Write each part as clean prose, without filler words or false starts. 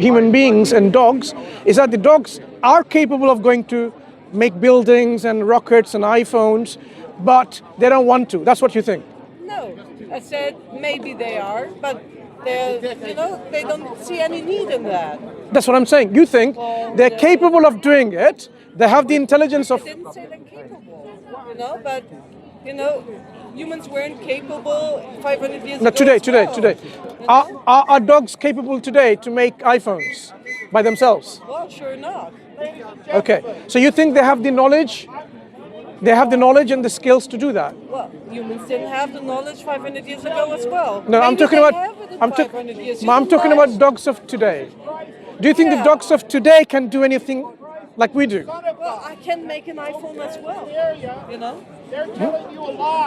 human beings and dogs is that the dogs are capable of going to make buildings and rockets and iPhones, but they don't want to. That's what you think? No, I said maybe they are, but they don't see any need in that. That's what I'm saying. You think they're capable of doing it. They have the intelligence of... I didn't say they're capable, but humans weren't capable 500 years No, ago. today. Are dogs capable today to make iPhones by themselves? Well, sure not. Okay, so you think they have the knowledge? They have the knowledge and the skills to do that? Well, humans didn't have the knowledge 500 years ago as well. No, I'm talking about... I'm talking about dogs of today. Do you think the dogs of today can do anything like we do? Well, I can make an iPhone as well,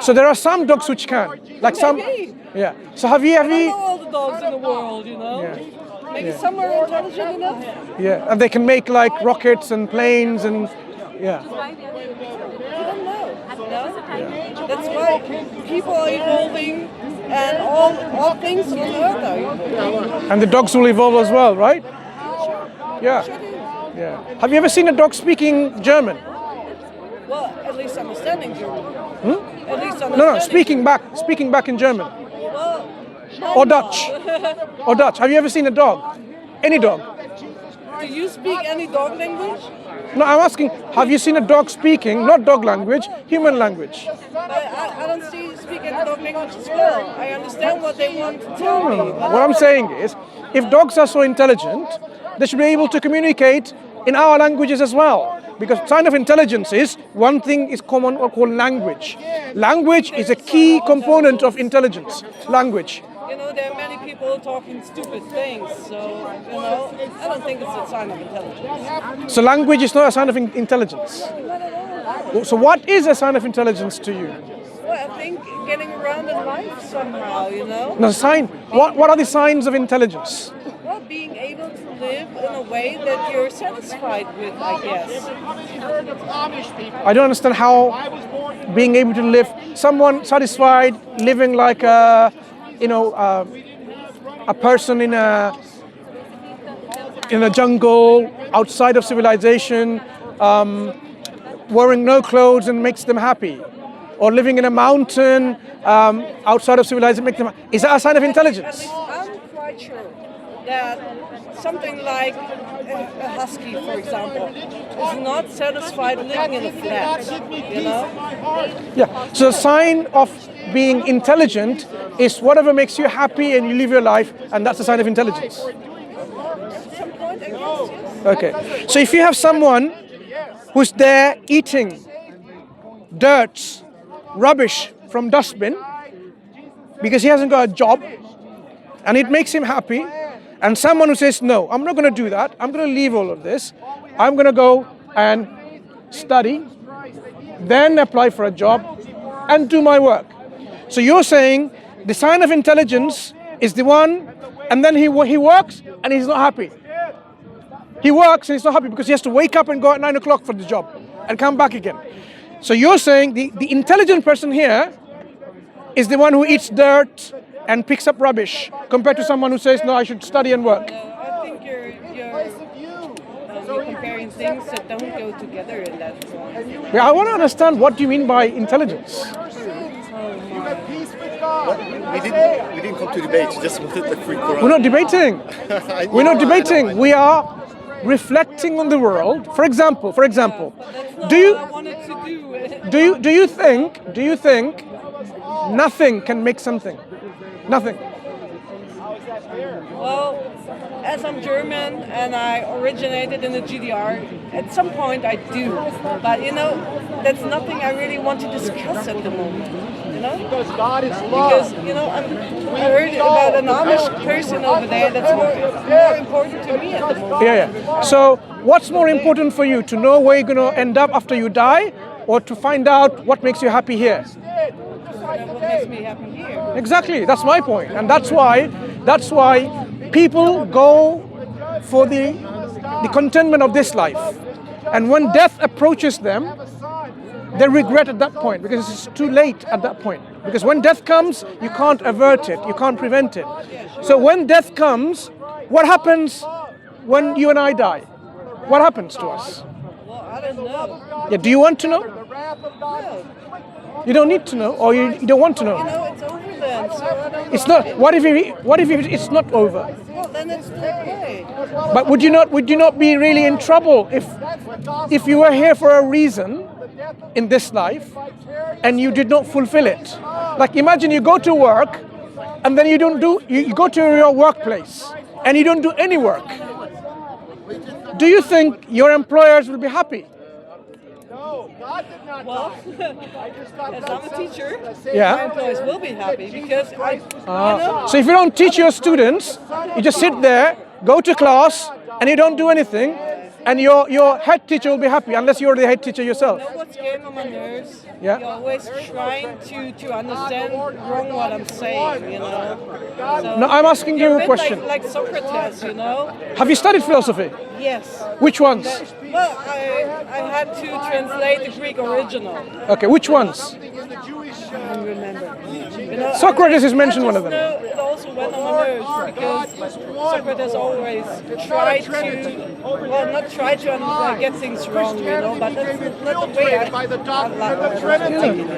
So there are some dogs which can, like some... Yeah. So have you... I don't know all the dogs in the world, Maybe some are intelligent enough. Yeah, and they can make like rockets and planes and... Yeah. I don't know. That's why people are evolving and all things on Earth are evolving. And the dogs will evolve as well, right? Yeah. Sure do. Yeah. Have you ever seen a dog speaking German? Well, at least understanding German. At least understanding. No, speaking back in German. Well, Or Dutch. Or Dutch. Have you ever seen a dog? Any dog? Do you speak any dog language? No, I'm asking, have you seen a dog speaking, not dog language, human language? I don't speak any dog language as well. I understand what they want to tell me. What I'm saying is, if dogs are so intelligent, they should be able to communicate in our languages as well. Because sign of intelligence is, one thing is common or called language. Language is a key component of intelligence, language. There are many people talking stupid things, so, I don't think it's a sign of intelligence. So language is not a sign of intelligence? Not at all. So what is a sign of intelligence to you? Well, I think getting around in life somehow, No, sign. What are the signs of intelligence? Well, being able to live in a way that you're satisfied with, I guess. I don't understand how being able to live, someone satisfied living like a person in a jungle outside of civilization, wearing no clothes and makes them happy, or living in a mountain outside of civilization makes them. Is that a sign of intelligence? I'm quite sure that something like a husky, for example, is not satisfied living in a flat. Yeah. So a sign of being intelligent is whatever makes you happy and you live your life, and that's a sign of intelligence. At some point, I guess, yes. Okay. So if you have someone who's there eating dirt, rubbish from dustbin because he hasn't got a job and it makes him happy, and someone who says, no, I'm not going to do that, I'm going to leave all of this, I'm going to go and study, then apply for a job and do my work. So you're saying the sign of intelligence is the one, and then he works and he's not happy. He works and he's not happy because he has to wake up and go at 9 o'clock for the job and come back again. So you're saying the intelligent person here is the one who eats dirt and picks up rubbish, compared to someone who says, no, I should study and work. I think you're comparing things that don't go together in that point. Yeah, I want to understand, what do you mean by intelligence? We didn't come to debate, we just wanted the free Quran. We're not debating. We're not debating. We are reflecting on the world. For example, do you think nothing can make something? Nothing. Well, as I'm German and I originated in the GDR, at some point I do. But that's nothing I really want to discuss at the moment. Because God is love. Because I heard about an Amish person over there that's more important to me at the moment. Yeah. So what's more important for you, to know where you're going to end up after you die, or to find out what makes you happy here? What makes me happy here? Exactly, that's my point. And that's why people go for the contentment of this life. And when death approaches them, they regret at that point, because it's too late at that point. Because when death comes, you can't avert it, you can't prevent it. So when death comes, what happens when you and I die? What happens to us? Well, I don't know. Yeah, do you want to know? No. You don't need to know, or you don't want to know. It's over then, so I don't It's not. What if it's not over? Well, then it's still okay. But would you not be really in trouble if you were here for a reason in this life and you did not fulfill it? Like imagine you go to work and then you go to your workplace and you don't do any work. Do you think your employers will be happy? Well, as I'm a teacher, my Yeah. employees will be happy because So if you don't teach your students, you just sit there, go to class, and you don't do anything, and your head teacher will be happy, unless you're the head teacher yourself. you know what's getting on my nerves? Yeah. You're always trying to understand wrong what I'm saying, you know. So No, I'm asking you you're a bit question. Like Socrates, you know. Have you studied philosophy? Yes. Which ones? Well, I had to translate the Greek original. Okay, which ones? I don't remember. You know, Socrates is mentioned one of them. No, it also went on my nerves because Socrates always tried to, well, not try to get things wrong, you know, but that's not the way I like.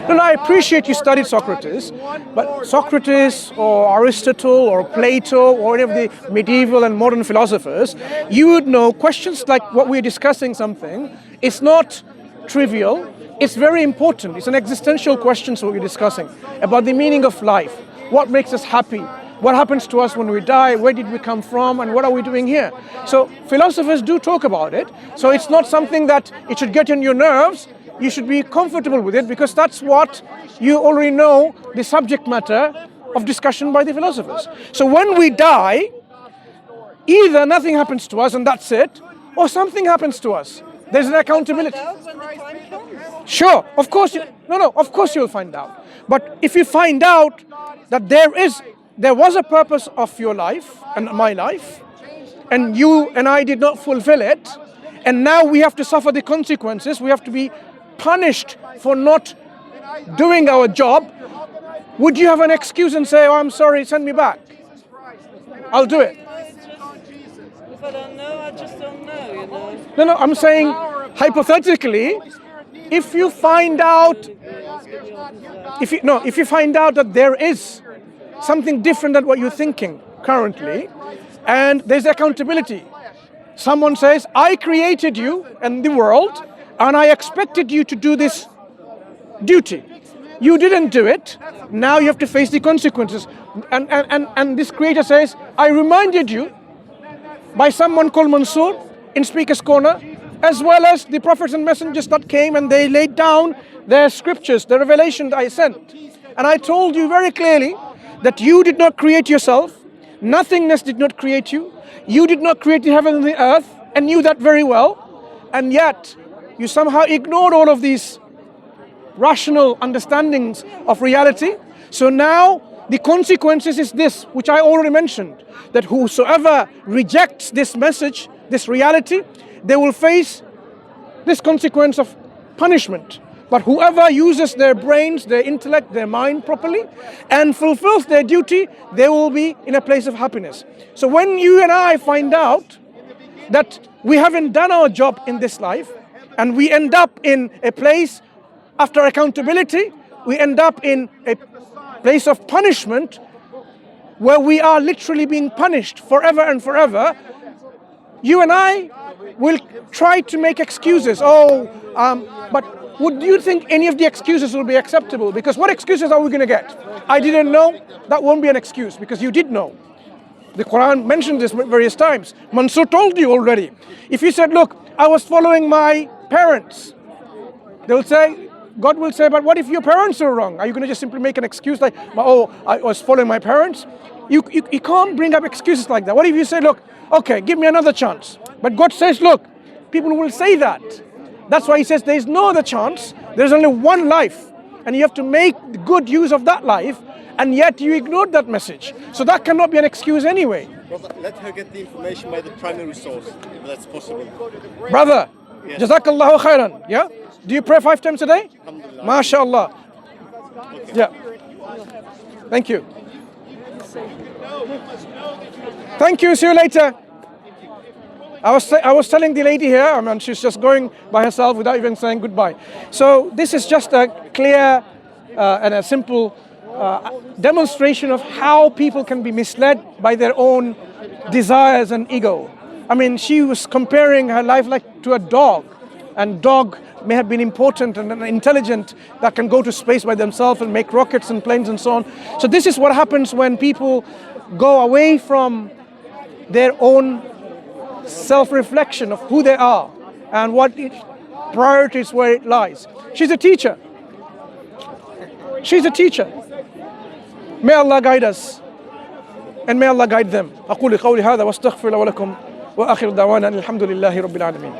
No, I appreciate you studied Socrates, but Socrates or Aristotle or Plato or any of the medieval and modern philosophers, you would know questions like what we're discussing something, it's not trivial, it's very important. It's an existential question what we're discussing about the meaning of life, what makes us happy, what happens to us when we die, where did we come from, and what are we doing here? So philosophers do talk about it, so it's not something that it should get on your nerves. You should be comfortable with it because that's what you already know, the subject matter of discussion by the philosophers. So when we die, either nothing happens to us and that's it, or something happens to us. There's an accountability. When the time comes. Sure, of course of course you'll find out. But if you find out that there was a purpose of your life and my life, and you and I did not fulfill it, and now we have to suffer the consequences, we have to be punished for not doing our job, would you have an excuse and say, oh, I'm sorry, send me back? I'll do it. If I don't know, I just don't know, you know. No, I'm saying hypothetically, if you find out, if you find out that there is something different than what you're thinking currently, and there's accountability. Someone says, I created you and the world, and I expected you to do this duty. You didn't do it, now you have to face the consequences. And this creator says, I reminded you by someone called Mansur in Speaker's Corner, as well as the prophets and messengers that came and they laid down their scriptures, the revelation that I sent. And I told you very clearly that you did not create yourself, nothingness did not create you, you did not create the heaven and the earth, and knew that very well, and yet you somehow ignored all of these rational understandings of reality. So now the consequences is this, which I already mentioned, that whosoever rejects this message, this reality, they will face this consequence of punishment. But whoever uses their brains, their intellect, their mind properly, and fulfills their duty, they will be in a place of happiness. So when you and I find out that we haven't done our job in this life, and we end up in a place after accountability, we end up in a place of punishment where we are literally being punished forever and forever, you and I will try to make excuses. But would you think any of the excuses will be acceptable? Because what excuses are we going to get? I didn't know. That won't be an excuse because you did know. The Quran mentioned this various times. Mansur told you already. If you said, look, I was following my parents, they'll say, God will say, but what if your parents are wrong? Are you going to just simply make an excuse like, oh, I was following my parents? You can't bring up excuses like that. What if you say, look, okay, give me another chance. But God says, look, people will say that. That's why he says there is no other chance. There's only one life. And you have to make good use of that life. And yet you ignored that message. So that cannot be an excuse anyway. Brother, let her get the information by the primary source, if that's possible. Brother, yes. Jazakallahu khairan. Yeah? Do you pray 5 times a day? Alhamdulillah. MashaAllah. Okay. Yeah. Thank you. Thank you. See you later. I was telling the lady here, I mean, she's just going by herself without even saying goodbye. So this is just a clear and a simple demonstration of how people can be misled by their own desires and ego. I mean, she was comparing her life like to a dog, and dog may have been important and intelligent that can go to space by themselves and make rockets and planes and so on. So this is what happens when people go away from their own self-reflection of who they are and what priorities where it lies. She's a teacher. She's a teacher. May Allah guide us and may Allah guide them. أقول قولي هذا واستغفر الله ولكم وآخر دعوانا الحمد لله رب العالمين.